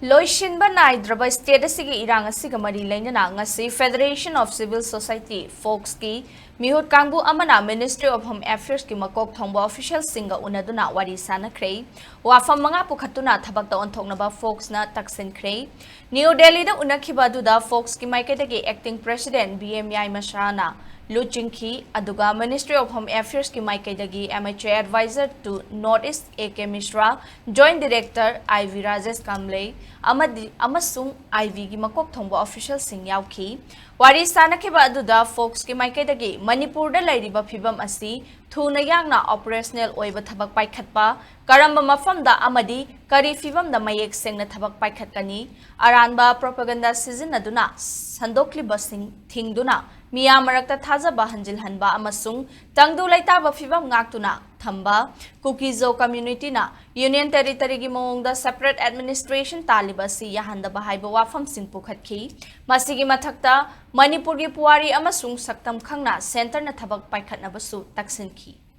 Loishinba naidraba state asigi irang asiga mari lainana ngasi Federation of Civil Society Focs ki mihut kangbu amana Ministry of Home Affairs ki Makok Thongba official singa Unaduna Wari Sanakhre wafam manga pukhatuna thabakta onthoknaba Focs na Taksinkhre New Delhi da unakhiba duda Focs ki maikadagi acting president BMI Mashrana Luchingki aduga Ministry of Home Affairs ki maikaidagi amateur advisor to Northeast AK Mishra Joint Director IV Rajesh Kamle amasung IV gi Makok Thongba official sing yauki Wari Sanakhre aduda Focs ki maikaidagi Manipur da lairiba phibam asi thuna yangna operational oiba thabak paikhatpa karamba mafamda amadi kari phibam da mayek sengna thabak paikhatkani aranba propaganda season aduna sandokli basing thingduna Mia Marakta Thazaba Hanjil Hanba Amasung, Tangdu Laitaba Fibam Ngaktuna, Thongba, Kukizo Community na, Union Territory Gimong the separate administration Talibasi Yahanda Bahaiba Wafam Singpukhatki, Masigi Matakta, Manipuri Wari Amasung Saktam Kangna, Center na Tabak Paikat Nabasu, Taksinki.